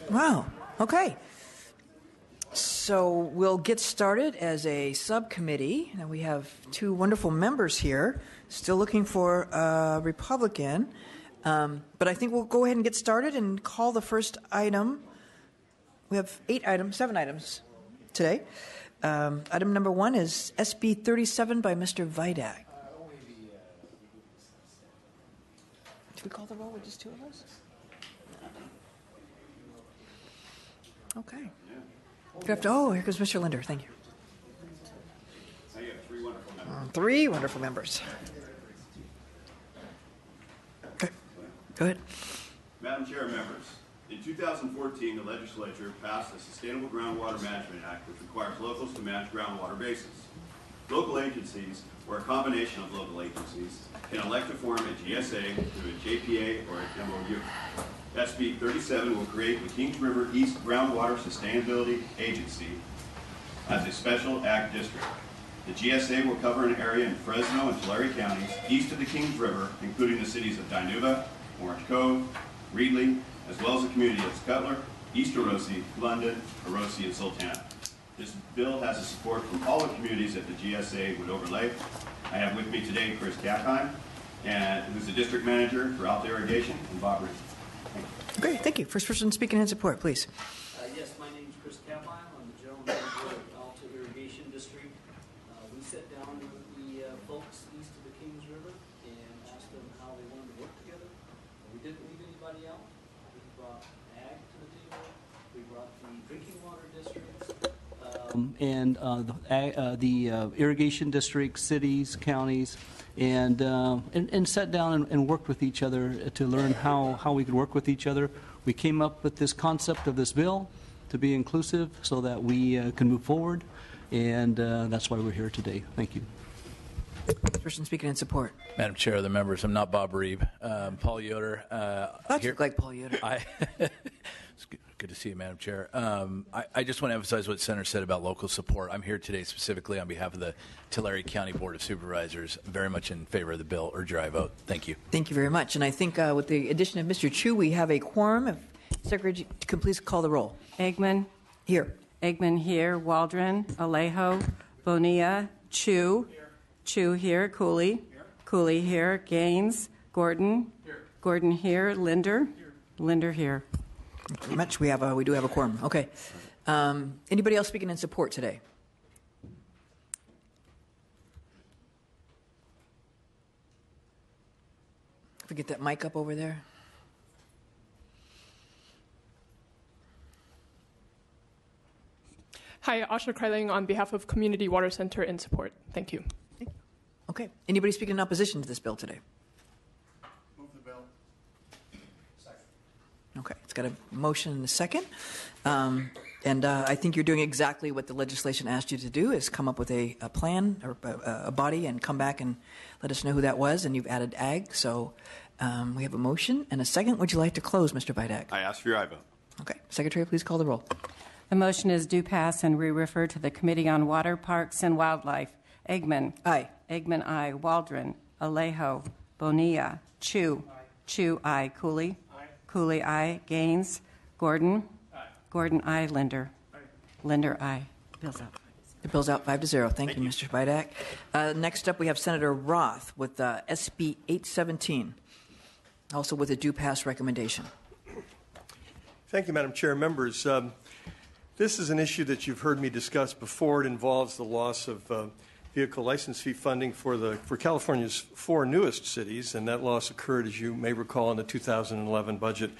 Wow. Okay. So we'll get started as a subcommittee. Now we have two wonderful members here, still looking for a Republican. But I think we'll go ahead and get started and call the first item. We have 7 items today. Item number 1 is SB 37 by Mr. Vidak. Should we call the roll with just two of us? Okay. Here goes Mr. Linder. Thank you. Now you have 3 wonderful members. 3 wonderful members. Okay. Go ahead. Madam Chair, members, in 2014, the legislature passed the Sustainable Groundwater Management Act, which requires locals to manage groundwater basins. Local agencies, or a combination of local agencies, can elect to form a GSA through a JPA or a MOU. SB 37 will create the Kings River East Groundwater Sustainability Agency as a special act district. The GSA will cover an area in Fresno and Tulare counties east of the Kings River, including the cities of Dinuba, Orange Cove, Reedley, as well as the community of Cutler, East Orosi, London, Orosi, and Sultana. This bill has the support from all the communities that the GSA would overlay. I have with me today Chris Kapheim, who's the district manager for Alta Irrigation, and Bob Reed. Great, thank you. First person speaking in support, please. Yes, my name is Chris Kapheim. I'm the general manager of Alta Irrigation District. We sat down with the folks east of the Kings River and asked them how they wanted to work together. We didn't leave anybody out. We brought ag to the table. We brought the drinking water districts and the irrigation districts, cities, counties, and sat down and worked with each other to learn how we could work with each other. We came up with this concept of this bill to be inclusive so that we can move forward, and that's why we're here today. Thank you. Person speaking in support. Madam Chair, of the members, I'm not Bob Reeb. Paul Yoder. That looked like Paul Yoder. It's good to see you, Madam Chair. I just want to emphasize what Senator said about local support. I'm here today specifically on behalf of the Tulare County Board of Supervisors. Very much in favor of the bill. Urge your aye vote. Thank you. Thank you very much. And I think with the addition of Mr. Chu, we have a quorum. If Secretary can please call the roll. Eggman. Here. Eggman here. Waldron. Alejo. Bonilla. Chu. Chu here. Cooley. Here. Cooley here. Gaines. Gordon. Here. Gordon here. Linder. Here. Linder here. Thank you very much. We do have a quorum. Okay. Anybody else speaking in support today? If we get that mic up over there. Hi, Asha Kryling on behalf of Community Water Center in support. Thank you. Okay. Anybody speaking in opposition to this bill today? Move the bill. Second. Okay. It's got a motion and a second. And I think you're doing exactly what the legislation asked you to do, is come up with a plan or a body and come back and let us know who that was. And you've added ag. So we have a motion and a second. Would you like to close, Mr. Vidak? I ask for your aye vote. Okay. Secretary, please call the roll. The motion is due pass and we refer to the Committee on Water, Parks, and Wildlife. Eggman. Aye. Eggman, aye. Waldron. Alejo. Bonilla. Chu. Aye. Chu, aye. Cooley. Aye. Cooley, aye. Gaines. Gordon. Aye. Gordon, aye. Linder. Aye. Linder, aye. Bill's out. The bill's out 5-0. Thank you, Mr. Vidak. Next up, we have Senator Roth with SB 817, also with a due pass recommendation. Thank you, Madam Chair. Members, this is an issue that you've heard me discuss before. It involves the loss of vehicle license fee funding for California's 4 newest cities, and that loss occurred, as you may recall, in the 2011 budget.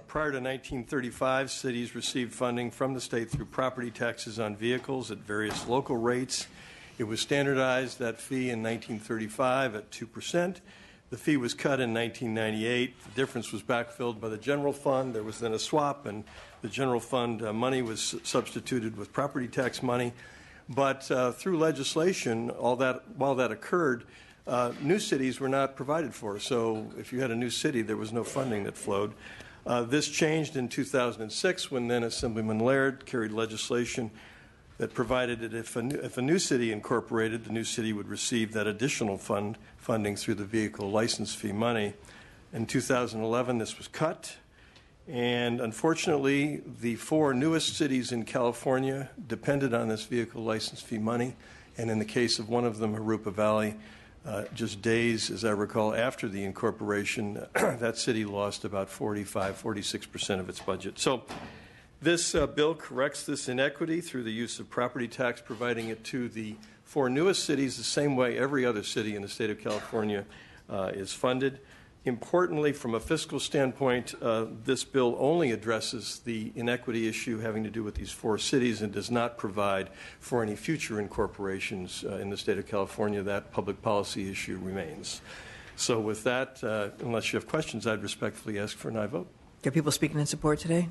Prior to 1935, cities received funding from the state through property taxes on vehicles at various local rates. It was standardized, that fee, in 1935 at 2%. The fee was cut in 1998. The difference was backfilled by the general fund. There was then a swap, and the general fund money was substituted with property tax money. But through legislation, while that occurred, new cities were not provided for. So if you had a new city, there was no funding that flowed. This changed in 2006 when then Assemblyman Laird carried legislation that provided that if a new city incorporated, the new city would receive that additional funding through the vehicle license fee money. In 2011, this was cut. And unfortunately, the 4 newest cities in California depended on this vehicle license fee money. And in the case of one of them, Harupa Valley, just days, as I recall, after the incorporation, that city lost about 46% of its budget. So this bill corrects this inequity through the use of property tax, providing it to the 4 newest cities the same way every other city in the state of California is funded. Importantly, from a fiscal standpoint, this bill only addresses the inequity issue having to do with these 4 cities and does not provide for any future incorporations in the state of California. That public policy issue remains. So with that, unless you have questions, I'd respectfully ask for an aye vote. Got people speaking in support today?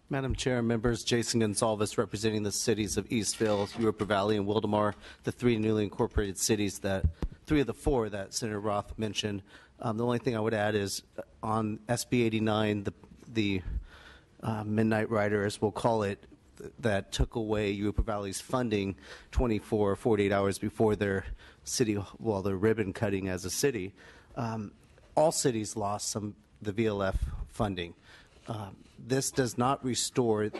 Madam Chair, members, Jason Gonsalves representing the cities of Eastville, Europa Valley, and Wildomar, the 3 newly incorporated cities 3 of the 4 that Senator Roth mentioned. The only thing I would add is on SB 89, the Midnight Rider, as we'll call it, that took away Europa Valley's funding 48 hours before their their ribbon cutting as a city. All cities lost the VLF funding. This does not restore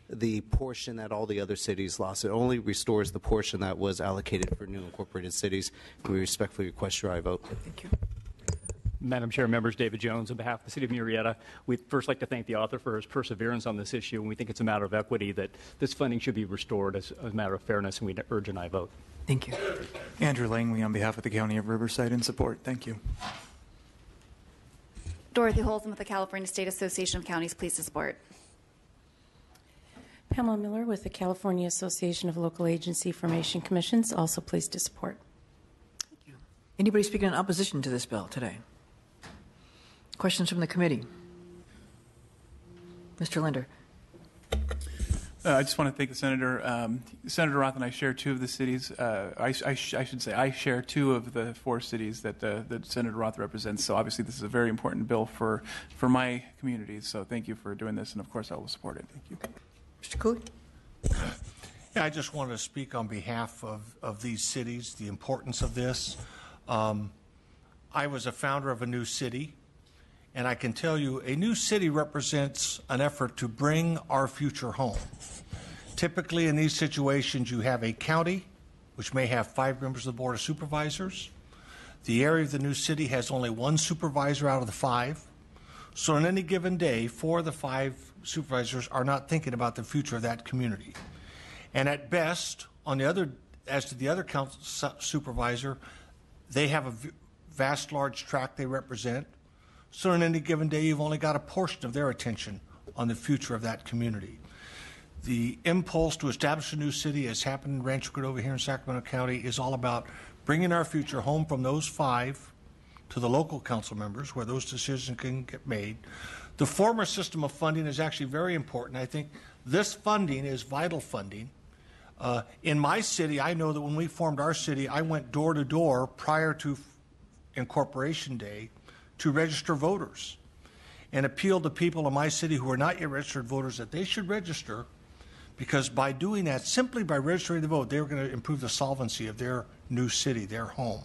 the portion that all the other cities lost. It only restores the portion that was allocated for new incorporated cities. We respectfully request your aye vote. Thank you. Madam Chair, members, David Jones, on behalf of the City of Murrieta, we'd first like to thank the author for his perseverance on this issue, and we think it's a matter of equity that this funding should be restored as a matter of fairness, and we urge an aye vote. Thank you. Andrew Langley on behalf of the County of Riverside in support. Thank you. Dorothy Holzman with the California State Association of Counties, please to support. Pamela Miller with the California Association of Local Agency Formation Commissions, also pleased to support. Thank you. Anybody speaking in opposition to this bill today? Questions from the committee? Mr. Linder. I just want to thank the Senator. Senator Roth and I share 2 of the cities. I should say I share 2 of the 4 cities that Senator Roth represents. So obviously this is a very important bill for my community. So thank you for doing this, and of course I will support it. Thank you. Mr. Cooley? Yeah, I just wanted to speak on behalf of these cities, the importance of this. I was a founder of a new city, and I can tell you a new city represents an effort to bring our future home. Typically in these situations you have a county, which may have 5 members of the Board of Supervisors. The area of the new city has only 1 supervisor out of the 5. So on any given day, 4 of the 5 supervisors are not thinking about the future of that community. And at best, as to the other council supervisor, they have a vast, large tract they represent. So on any given day, you've only got a portion of their attention on the future of that community. The impulse to establish a new city, as happened in Rancho Cordova here in Sacramento County, is all about bringing our future home from those 5 to the local council members where those decisions can get made. The former system of funding is actually very important. I think this funding is vital funding. In my city, I know that when we formed our city, I went door to door prior to incorporation day to register voters and appealed to people in my city who are not yet registered voters that they should register, because by doing that, simply by registering to vote, they were going to improve the solvency of their new city, their home.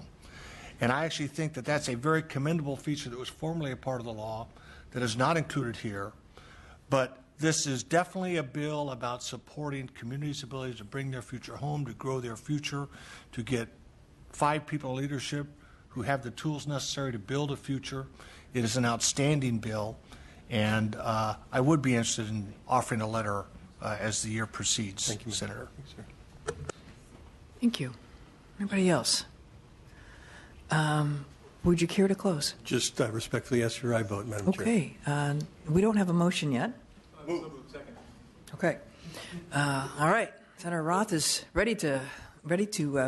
And I actually think that that's a very commendable feature that was formerly a part of the law that is not included here. But this is definitely a bill about supporting communities' ability to bring their future home, to grow their future, to get 5 people in leadership who have the tools necessary to build a future. It is an outstanding bill, and I would be interested in offering a letter as the year proceeds. Thank you, Senator. Thank you. Anybody else? Would you care to close? Just respectfully ask your aye vote, Madam Chair. Okay. We don't have a motion yet. Second. Okay. All right. Senator Roth is ready to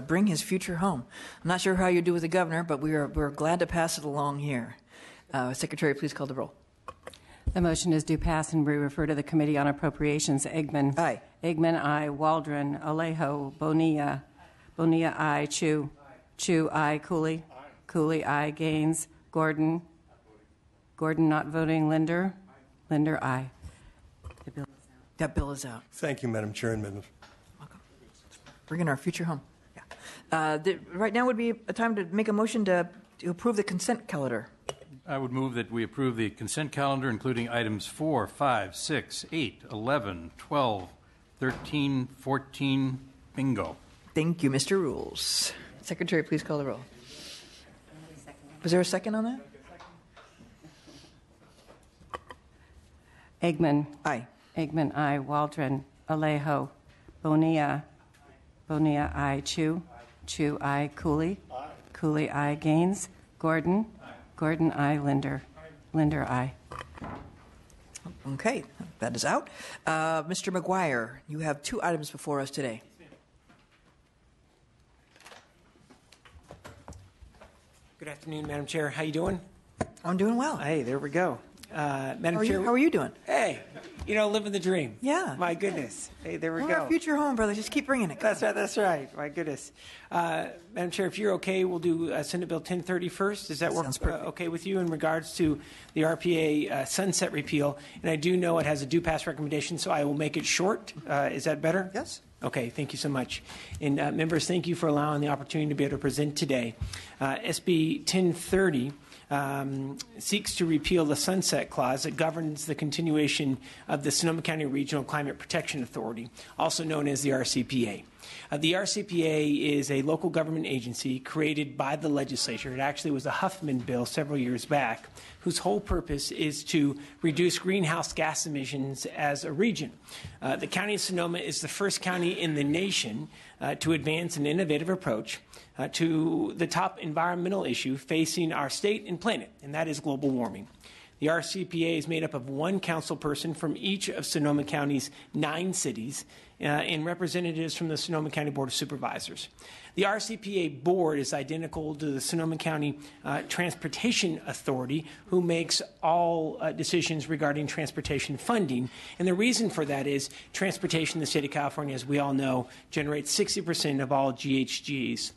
bring his future home. I'm not sure how you do with the governor, but we're glad to pass it along here. Secretary, please call the roll. The motion is due pass and we refer to the Committee on Appropriations. Eggman. Aye. Eggman, aye. Waldron. Alejo. Bonilla. Bonilla, aye. Chu. Chu, aye. Cooley. Aye. Cooley, aye. Gaines. Gordon. Gordon not voting. Linder. Linder, aye. The bill is out. That bill is out. Thank you, Madam Chair and members. Welcome. Bringing our future home. Yeah. Right now would be a time to make a motion to approve the consent calendar. I would move that we approve the consent calendar, including items 4, 5, 6, 8, 11, 12, 13, 14, bingo. Thank you, Mr. Rules. Secretary, please call the roll. Was there a second on that? Eggman. Aye. Eggman, aye. Waldron. Alejo. Bonilla. Bonilla, aye. Chu. Chu, aye. Cooley. Cooley, aye. Gaines. Gordon. Gordon, aye. Linder. Linder, aye. Okay, that is out. Mr. McGuire, you have 2 items before us today. Good afternoon, Madam Chair. How you doing? I'm doing well. Hey, there we go. Madam Chair. How are you doing? Hey, living the dream. Yeah. My goodness. Hey, there we We're go. our future home, brother. Just keep bringing it. That's right. My goodness. Madam Chair, if you're okay, we'll do Senate Bill 1030 first. Does that work okay with you in regards to the RPA sunset repeal? And I do know it has a do pass recommendation, so I will make it short. Is that better? Yes. Okay, thank you so much. And members, thank you for allowing the opportunity to be able to present today. SB 1030 seeks to repeal the sunset clause that governs the continuation of the Sonoma County Regional Climate Protection Authority, also known as the RCPA. The RCPA is a local government agency created by the legislature. It actually was a Huffman bill several years back, whose whole purpose is to reduce greenhouse gas emissions as a region. The County of Sonoma is the first county in the nation to advance an innovative approach to the top environmental issue facing our state and planet, and that is global warming. The RCPA is made up of 1 council person from each of Sonoma County's 9 cities and representatives from the Sonoma County Board of Supervisors. The RCPA board is identical to the Sonoma County Transportation Authority, who makes all decisions regarding transportation funding. And the reason for that is transportation in the state of California, as we all know, generates 60% of all GHGs.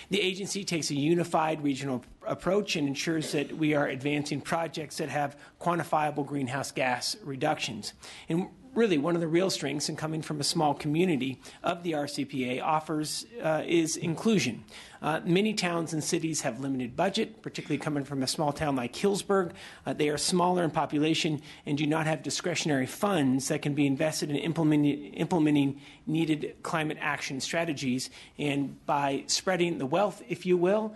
The agency takes a unified regional approach and ensures that we are advancing projects that have quantifiable greenhouse gas reductions. And really, one of the real strengths in coming from a small community of the RCPA offers is inclusion. Many towns and cities have limited budget, particularly coming from a small town like Hillsburg. They are smaller in population and do not have discretionary funds that can be invested in implementing needed climate action strategies. And by spreading the wealth, if you will,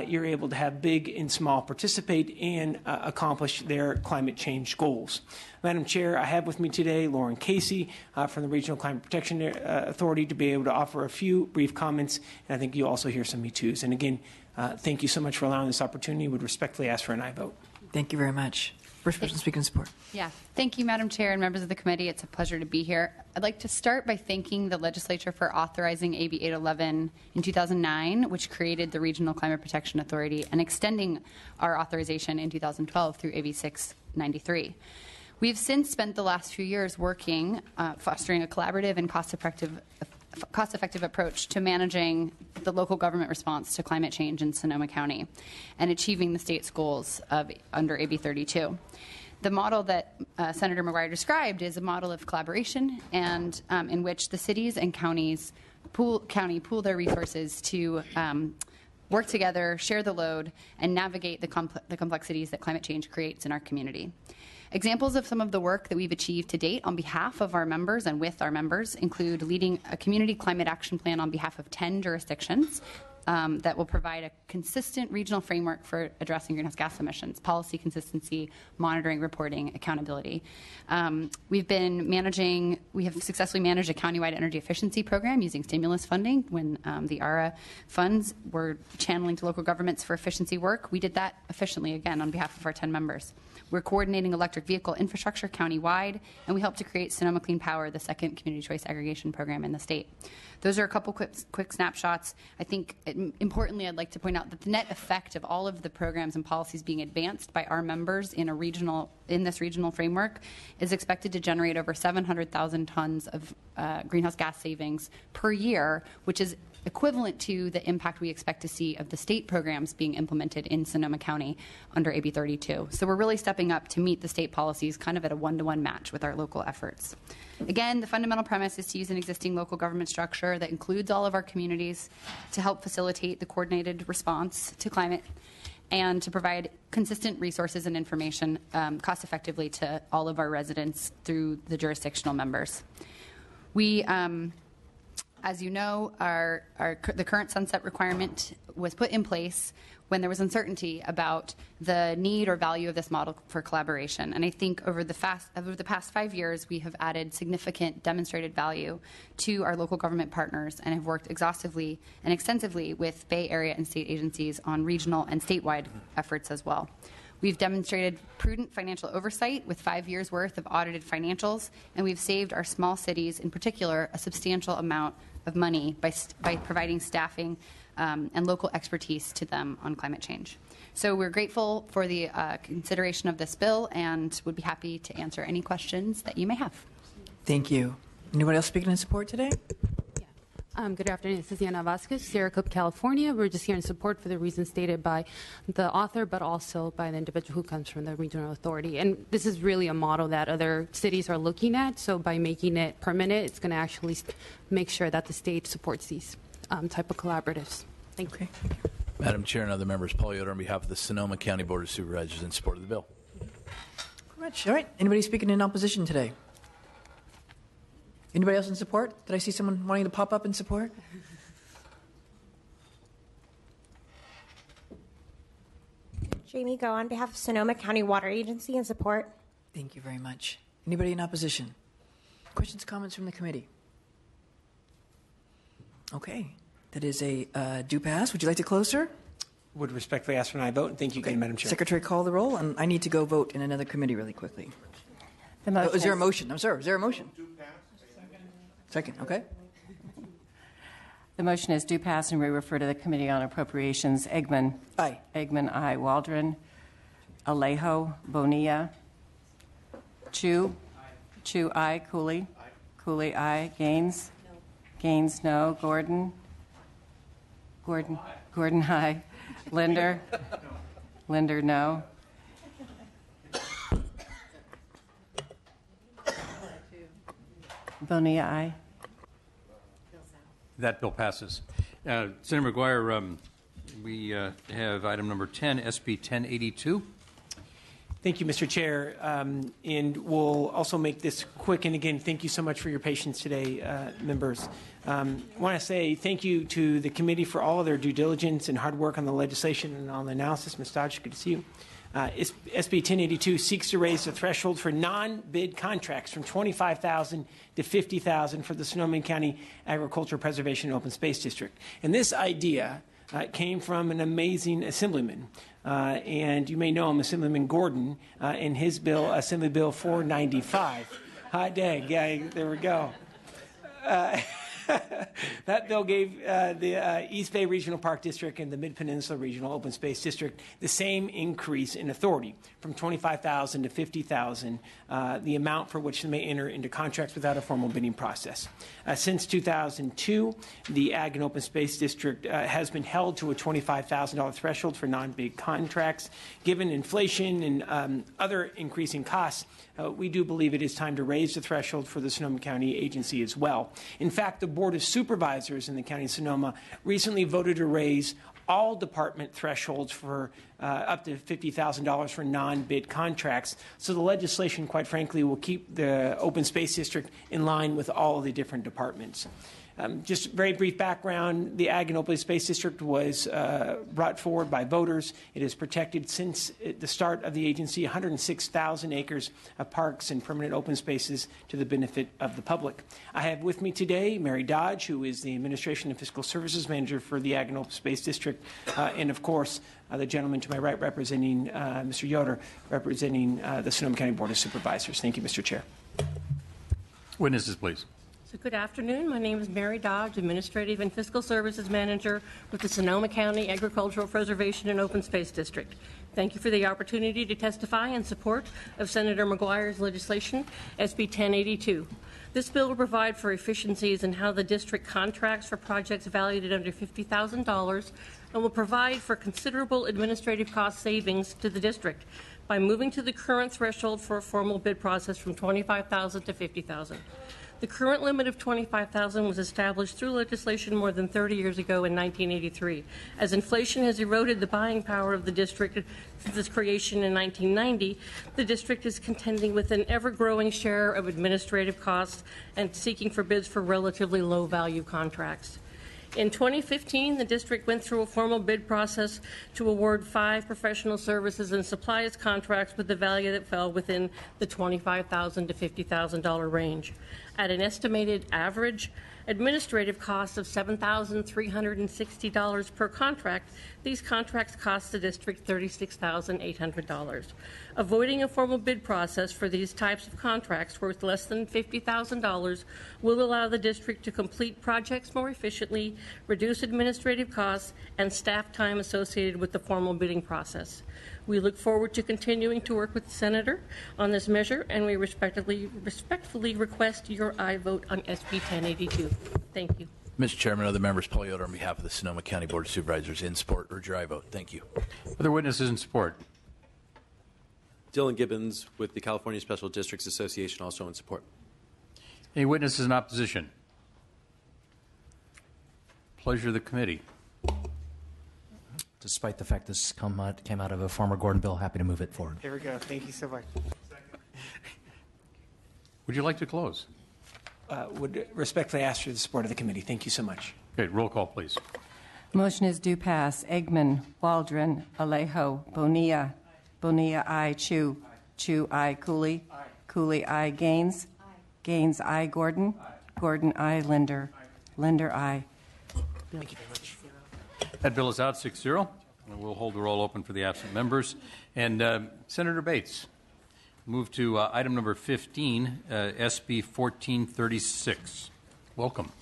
you're able to have big and small participate and accomplish their climate change goals. Madam Chair, I have with me today Lauren Casey from the Regional Climate Protection Authority to be able to offer a few brief comments, and I think you'll also hear some Me Too's. And again, thank you so much for allowing this opportunity. Would respectfully ask for an aye vote. Thank you very much. First person speaking in support. Yeah. Thank you, Madam Chair and members of the committee. It's a pleasure to be here. I'd like to start by thanking the legislature for authorizing AB 811 in 2009, which created the Regional Climate Protection Authority, and extending our authorization in 2012 through AB 693. We've since spent the last few years working, fostering a collaborative and cost-effective approach to managing the local government response to climate change in Sonoma County and achieving the state's goals under AB 32. The model that Senator McGuire described is a model of collaboration and in which the cities and counties pool their resources to work together, share the load, and navigate the complexities that climate change creates in our community. Examples of some of the work that we've achieved to date on behalf of our members and with our members include leading a community climate action plan on behalf of 10 jurisdictions that will provide a consistent regional framework for addressing greenhouse gas emissions, policy consistency, monitoring, reporting, accountability. We have successfully managed a countywide energy efficiency program using stimulus funding when the ARA funds were channeling to local governments for efficiency work. We did that efficiently, again, on behalf of our 10 members. We're coordinating electric vehicle infrastructure countywide, and we helped to create Sonoma Clean Power, the second community choice aggregation program in the state. Those are a couple quick snapshots. I think, importantly, I'd like to point out that the net effect of all of the programs and policies being advanced by our members in this regional framework is expected to generate over 700,000 tons of greenhouse gas savings per year, which is equivalent to the impact we expect to see of the state programs being implemented in Sonoma County under AB 32. So we're really stepping up to meet the state policies kind of at a one-to-one match with our local efforts. Again, the fundamental premise is to use an existing local government structure that includes all of our communities to help facilitate the coordinated response to climate and to provide consistent resources and information cost effectively to all of our residents through the jurisdictional members. We, as you know, the current sunset requirement was put in place when there was uncertainty about the need or value of this model for collaboration. And I think over the past 5 years, we have added significant demonstrated value to our local government partners and have worked exhaustively and extensively with Bay Area and state agencies on regional and statewide efforts as well. We've demonstrated prudent financial oversight with 5 years' worth of audited financials, and we've saved our small cities, in particular, a substantial amount of money by providing staffing and local expertise to them on climate change. So we're grateful for the consideration of this bill and would be happy to answer any questions that you may have. Thank you. Anyone else speaking in support today? Good afternoon. This is Yana Vasquez, Sierra Club, California. We're just here in support for the reasons stated by the author, but also by the individual who comes from the regional authority. And this is really a model that other cities are looking at. So by making it permanent, it's going to actually make sure that the state supports these type of collaboratives. Thank you. Madam Chair and other members, Paul Yoder on behalf of the Sonoma County Board of Supervisors in support of the bill. Very much. All right. Anybody speaking in opposition today? Anybody else in support? Did I see someone wanting to pop up in support? Jamie Go on behalf of Sonoma County Water Agency in support. Thank you very much. Anybody in opposition? Questions, comments from the committee? Okay. That is a do pass. Would you like to close, sir? Would respectfully ask for an aye vote, and thank you again, Madam Chair. Secretary, call the roll, and I need to go vote in another committee really quickly. Is there a motion? I'm sorry. Is there a motion? Second, okay. The motion is due pass, and we refer to the Committee on Appropriations. Eggman. Aye. Eggman, aye. Waldron. Alejo. Bonilla. Chu. Chu, aye. Cooley. Cooley, aye. Gaines. Gaines, no. Gordon. Gordon, aye. Linder. Linder, no. Bonilla, aye. That bill passes. Senator McGuire, we have item number 10, SB 1082. Thank you, Mr. Chair. And we'll also make this quick. And again, thank you so much for your patience today, members. I want to say thank you to the committee for all of their due diligence and hard work on the legislation and on the analysis. Ms. Dodge, good to see you. SB 1082 seeks to raise the threshold for non-bid contracts from $25,000 to $50,000 for the Sonoma County Agricultural Preservation and Open Space District. And this idea came from an amazing assemblyman. And you may know him, Assemblyman Gordon, in his bill, Assembly Bill 495. Hot dang, yeah, there we go. That bill gave the East Bay Regional Park District and the Mid-Peninsula Regional Open Space District the same increase in authority from $25,000 to $50,000, the amount for which they may enter into contracts without a formal bidding process. Since 2002, the Ag and Open Space District has been held to a $25,000 threshold for non-bid contracts. Given inflation and other increasing costs, we do believe it is time to raise the threshold for the Sonoma County Agency as well. In fact, the Board of Supervisors in the County of Sonoma recently voted to raise all department thresholds for up to $50,000 for non-bid contracts. So the legislation, quite frankly, will keep the Open Space District in line with all of the different departments. Just very brief background, the Ag and Open Space District was brought forward by voters. It has protected since the start of the agency 106,000 acres of parks and permanent open spaces to the benefit of the public. I have with me today Mary Dodge, who is the Administration and Fiscal Services Manager for the Ag and Open Space District, and of course the gentleman to my right representing Mr. Yoder, representing the Sonoma County Board of Supervisors. Thank you, Mr. Chair. Witnesses, please. Good afternoon. My name is Mary Dodge, Administrative and Fiscal Services Manager with the Sonoma County Agricultural Preservation and Open Space District. Thank you for the opportunity to testify in support of Senator McGuire's legislation, SB 1082. This bill will provide for efficiencies in how the district contracts for projects valued at under $50,000 and will provide for considerable administrative cost savings to the district by moving to the current threshold for a formal bid process from $25,000 to $50,000. The current limit of $25,000 was established through legislation more than 30 years ago in 1983. As inflation has eroded the buying power of the district since its creation in 1990, the district is contending with an ever-growing share of administrative costs and seeking for bids for relatively low-value contracts. In 2015, the district went through a formal bid process to award 5 professional services and supplies contracts with the value that fell within the $25,000 to $50,000 range. At an estimated average administrative cost of $7,360 per contract, these contracts cost the district $36,800. Avoiding a formal bid process for these types of contracts worth less than $50,000 will allow the district to complete projects more efficiently, reduce administrative costs, and staff time associated with the formal bidding process. We look forward to continuing to work with the Senator on this measure, and we respectfully request your aye vote on SB 1082. Thank you. Mr. Chairman, other members, Paul Yoder on behalf of the Sonoma County Board of Supervisors in support. Urge your aye vote. Thank you. Other witnesses in support? Dylan Gibbons with the California Special Districts Association, also in support. Any witnesses in opposition? Pleasure of the committee. Despite the fact this came out of a former Gordon bill, happy to move it forward. There we go. Thank you so much. Would you like to close? Would respectfully ask for the support of the committee. Thank you so much. Okay, roll call, please. Motion is due pass. Eggman, Waldron, Alejo, Bonilla. Bonilla, aye. Chu. Chu, aye. Cooley. Cooley, aye. Gaines. Gaines, aye. Gordon. Gordon, aye. Linder. Linder, aye. Thank you very much. That bill is out 6-0. We'll hold the roll open for the absent members. And Senator Bates, move to item number 15, SB 1436. Welcome.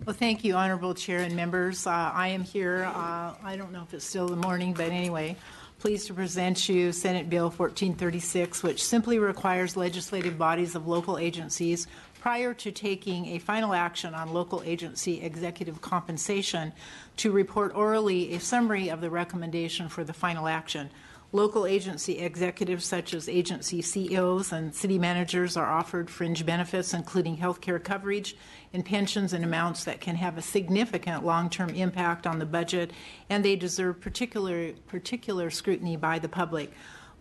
Well, thank you, Honorable Chair and members. I am here, I don't know if it's still the morning, but anyway, pleased to present you Senate Bill 1436, which simply requires legislative bodies of local agencies prior to taking a final action on local agency executive compensation to report orally a summary of the recommendation for the final action. Local agency executives such as agency CEOs and city managers are offered fringe benefits including health care coverage and pensions in amounts that can have a significant long-term impact on the budget, and they deserve particular scrutiny by the public.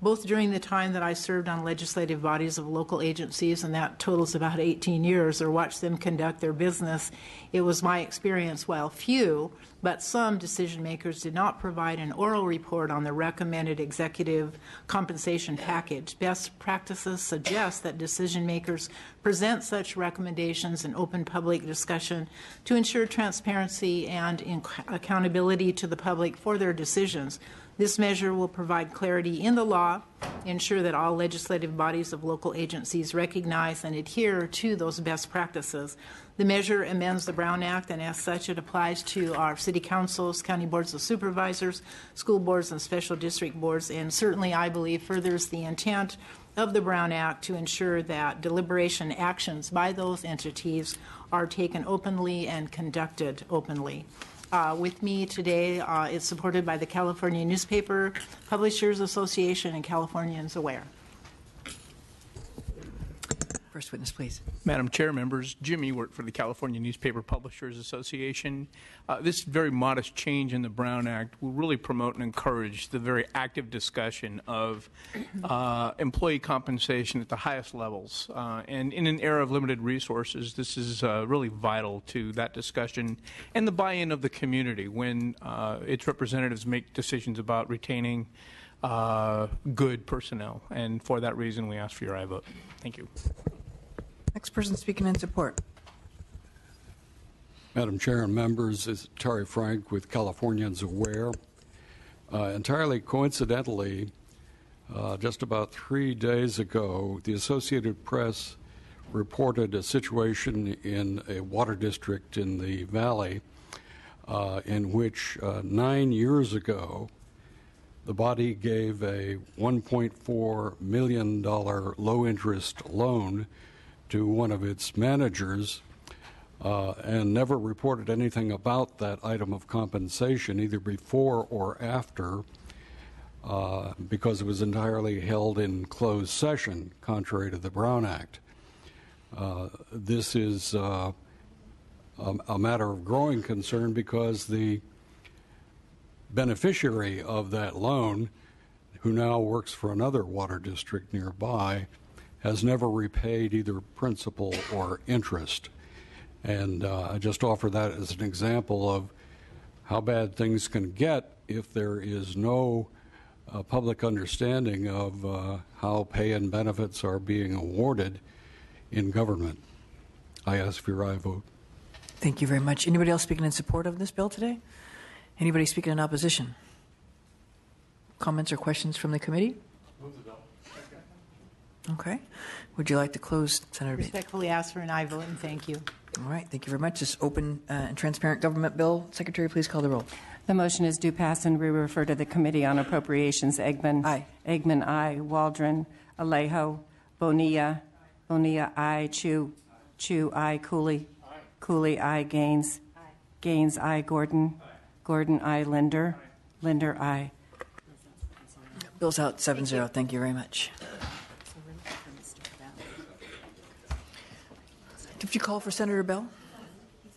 Both during the time that I served on legislative bodies of local agencies, and that totals about 18 years, or watched them conduct their business, it was my experience, while few, but some decision makers did not provide an oral report on the recommended executive compensation package. Best practices suggest that decision makers present such recommendations in open public discussion to ensure transparency and accountability to the public for their decisions. This measure will provide clarity in the law, ensure that all legislative bodies of local agencies recognize and adhere to those best practices. The measure amends the Brown Act, and as such, it applies to our city councils, county boards of supervisors, school boards, and special district boards, and certainly, I believe, furthers the intent of the Brown Act to ensure that deliberation actions by those entities are taken openly and conducted openly. With me today, it's supported by the California Newspaper Publishers Association and Californians Aware. First witness, please. Madam Chair, members, Jim Ewert for the California Newspaper Publishers Association. This very modest change in the Brown Act will really promote and encourage the very active discussion of employee compensation at the highest levels. And in an era of limited resources, this is really vital to that discussion and the buy-in of the community when its representatives make decisions about retaining good personnel. And for that reason, we ask for your aye vote. Thank you. Next person speaking in support. Madam Chair and members, is Terry Frank with Californians Aware. Entirely coincidentally, just about 3 days ago, the Associated Press reported a situation in a water district in the valley in which 9 years ago, the body gave a $1.4 million low-interest loan to one of its managers and never reported anything about that item of compensation, either before or after. because it was entirely held in closed session, contrary to the Brown Act. This is a matter of growing concern because the beneficiary of that loan, who now works for another water district nearby, has never repaid either principal or interest. And I just offer that as an example of how bad things can get if there is no public understanding of how pay and benefits are being awarded in government. I ask for your aye vote. Thank you very much. Anybody else speaking in support of this bill today? Anybody speaking in opposition? Comments or questions from the committee? Move the bill. Okay. Would you like to close, Senator Bates? Respectfully ask for an aye vote and thank you. All right. Thank you very much. This open and transparent government bill. Secretary, please call the roll. The motion is due pass and we refer to the Committee on Appropriations. Eggman. Aye. Eggman, aye. Waldron. Alejo. Bonilla. Bonilla, aye. Chu. Chu, aye. Cooley. Aye. Cooley, aye. Gaines. Aye. Gaines, aye. Gordon. Aye. Gordon, aye. Linder. Aye. Linder, aye. Bill's out 7-0. Thank you very much. Did you call for Senator Bell?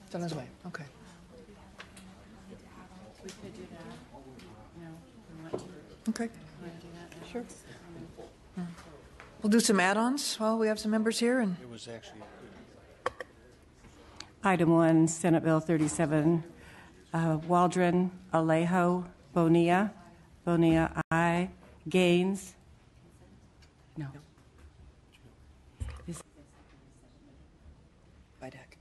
He's on his way. Okay. Okay. Sure. We'll do some add-ons while we have some members here. And It was actually. Item 1, Senate Bill 37. Waldron, Alejo, Bonilla. Bonilla, aye. Gaines. No. Vidak.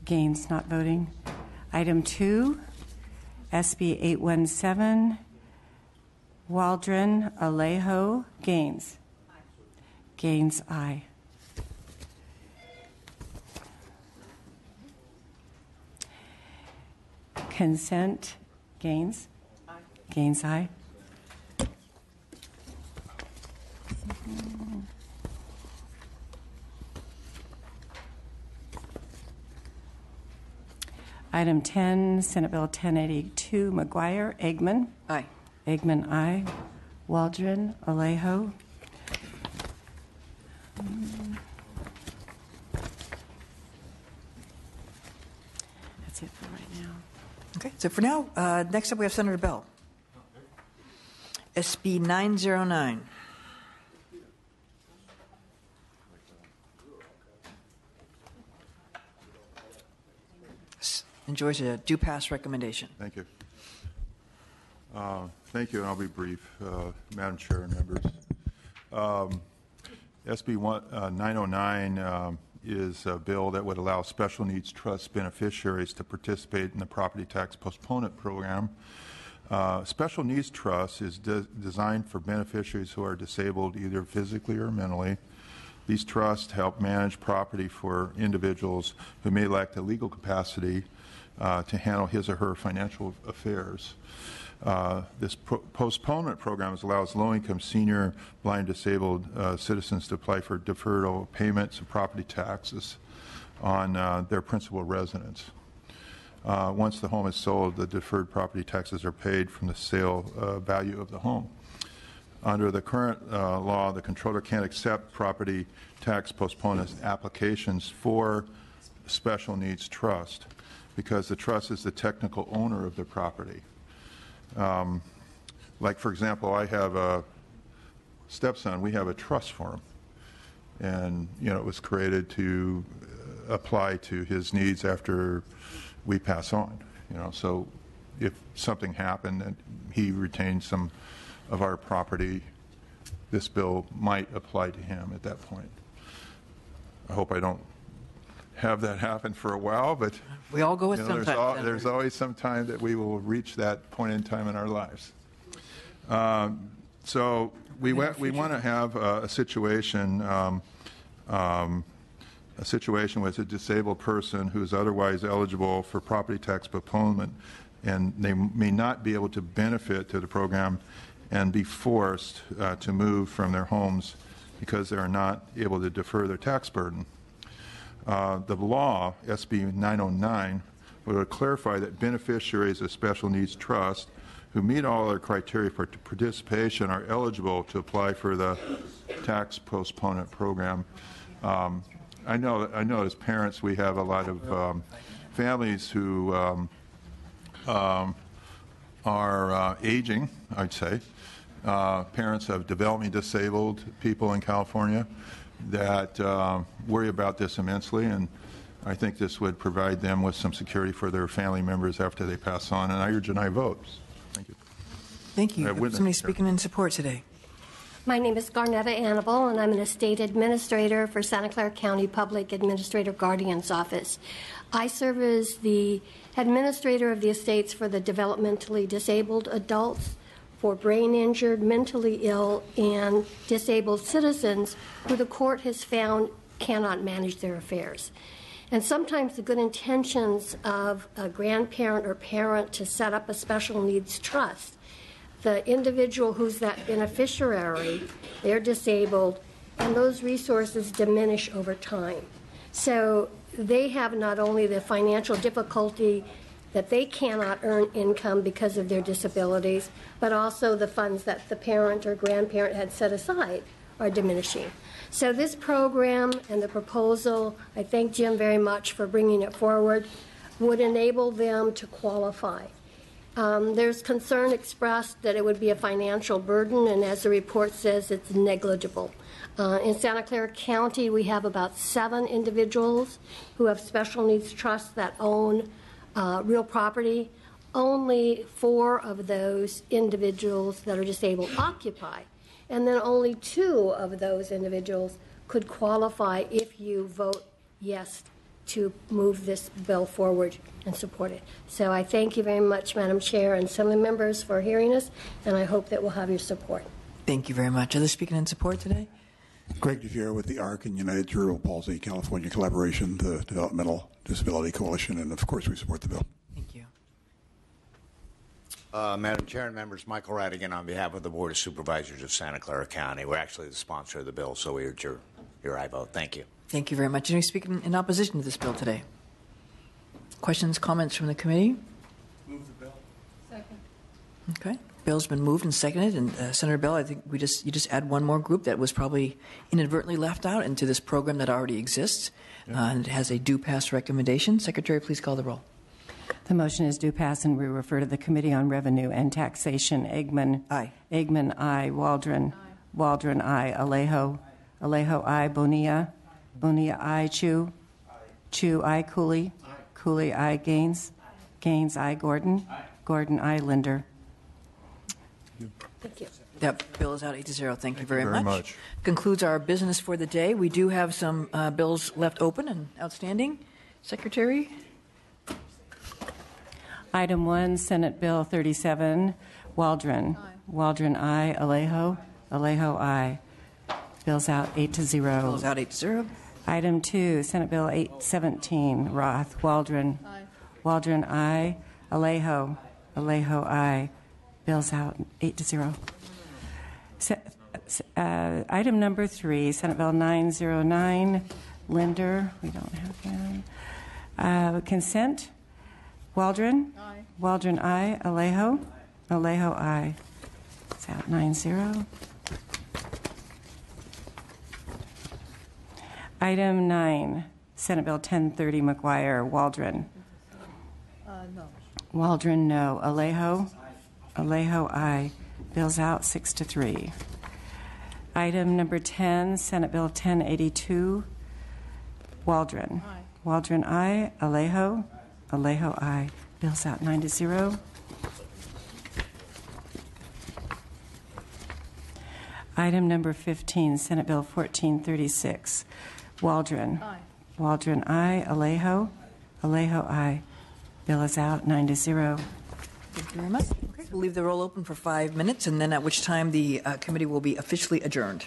Gaines not voting. Item 2, SB 817. Waldron, Alejo, Gaines. Gaines, aye. Consent, Gaines. Aye. Gaines, aye. Item 10, Senate Bill 1082, McGuire, Eggman. Aye. Eggman, aye. Waldron, Alejo. That's it for right now. Okay. So for now, next up we have Senator Bell. SB 909. Enjoys a due pass recommendation. Thank you. Thank you, and I'll be brief, Madam Chair and members. SB 909 is a bill that would allow special needs trust beneficiaries to participate in the property tax postponement program. Special needs trust is designed for beneficiaries who are disabled either physically or mentally. These trusts help manage property for individuals who may lack the legal capacity to handle his or her financial affairs. This postponement program allows low-income, senior, blind, disabled citizens to apply for deferral payments of property taxes on their principal residence. Once the home is sold, the deferred property taxes are paid from the sale value of the home. Under the current law, the controller can't accept property tax postponement applications for special needs trust because the trust is the technical owner of the property. Like, for example, I have a stepson. We have a trust for him. And, you know, it was created to apply to his needs after we pass on. You know, so if something happened and he retained some of our property, this bill might apply to him at that point. I hope I don't have that happen for a while, but we all go with sometimes. There's always some time that we will reach that point in time in our lives. So we want to have a situation with a disabled person who's otherwise eligible for property tax postponement, and they may not be able to benefit to the program and be forced to move from their homes because they are not able to defer their tax burden. The law, SB 909, would clarify that beneficiaries of special needs trust who meet all other criteria for participation are eligible to apply for the tax postponement program. I know as parents we have a lot of families who are aging, I'd say. Parents of developmentally disabled people in California that worry about this immensely, and I think this would provide them with some security for their family members after they pass on, and I urge and I vote. Thank you. Thank you. Somebody speaking in support today. My name is Garnetta Annabelle, and I'm an estate administrator for Santa Clara County Public Administrative Guardian's Office. I serve as the administrator of the estates for the developmentally disabled adults, for brain injured, mentally ill, and disabled citizens who the court has found cannot manage their affairs. And sometimes the good intentions of a grandparent or parent to set up a special needs trust, the individual who's that beneficiary, they're disabled, and those resources diminish over time. So they have not only the financial difficulty that they cannot earn income because of their disabilities, but also the funds that the parent or grandparent had set aside are diminishing. So this program and the proposal, I thank Jim very much for bringing it forward, would enable them to qualify. There's concern expressed that it would be a financial burden, and as the report says, it's negligible. In Santa Clara County, we have about 7 individuals who have special needs trusts that own real property. Only 4 of those individuals that are disabled occupy, and then only 2 of those individuals could qualify if you vote yes to move this bill forward and support it. So I thank you very much, Madam Chair, and some of the members for hearing us, and I hope that we'll have your support. Thank you very much. Others speaking in support today? Greg DeVere with the ARC and United Cerebral Palsy California Collaboration, the Developmental Disability Coalition, and of course we support the bill. Thank you. Madam Chair and members, Michael Radigan on behalf of the Board of Supervisors of Santa Clara County. We're actually the sponsor of the bill, so we urge your aye vote. Thank you. Thank you very much. Any speaking in opposition to this bill today? Questions, comments from the committee? Move the bill. Second. Okay. Bill's been moved and seconded, and Senator Bell, I think you just add one more group that was probably inadvertently left out into this program that already exists, and it has a due pass recommendation. Secretary, please call the roll. The motion is due pass, and we refer to the Committee on Revenue and Taxation. Eggman. Aye. Eggman, aye. Waldron. Aye. Waldron, aye. Alejo. Alejo, aye. Bonilla. Bonilla, aye. Chu. Aye. Chu, aye. Cooley. Aye. Cooley, aye. Gaines. Aye. Gaines, aye. Gordon. Aye. Gordon, aye. Linder. Thank you. That bill is out 8-0. Thank you very very much. much. Concludes our business for the day. We do have some bills left open and outstanding. Secretary? Item 1, Senate Bill 37, Waldron. Aye. Waldron, aye. Alejo. Alejo, aye. Bill's out 8-0. Bill's out 8-0. Item 2, Senate Bill 817, Roth. Waldron. Aye. Waldron, aye. Alejo. Alejo, aye. Bill's out 8-0. Item number 3, Senate Bill 909, Linder. We don't have him. Consent. Waldron. Aye. Waldron, aye. Alejo. Alejo, aye. It's out 9-0. Item 9, Senate Bill 1030, McGuire. Waldron. No. Waldron, no. Alejo. Alejo, aye. Bill's out 6-3. Item number 10, Senate Bill 1082, Waldron. Aye. Waldron, aye. Alejo. Alejo, aye. Bill's out 9-0. Item number 15, Senate Bill 1436, Waldron. Aye. Waldron, aye. Alejo. Alejo, aye. Bill is out 9-0. Thank you very much. Okay, we'll leave the roll open for 5 minutes, and then at which time the committee will be officially adjourned.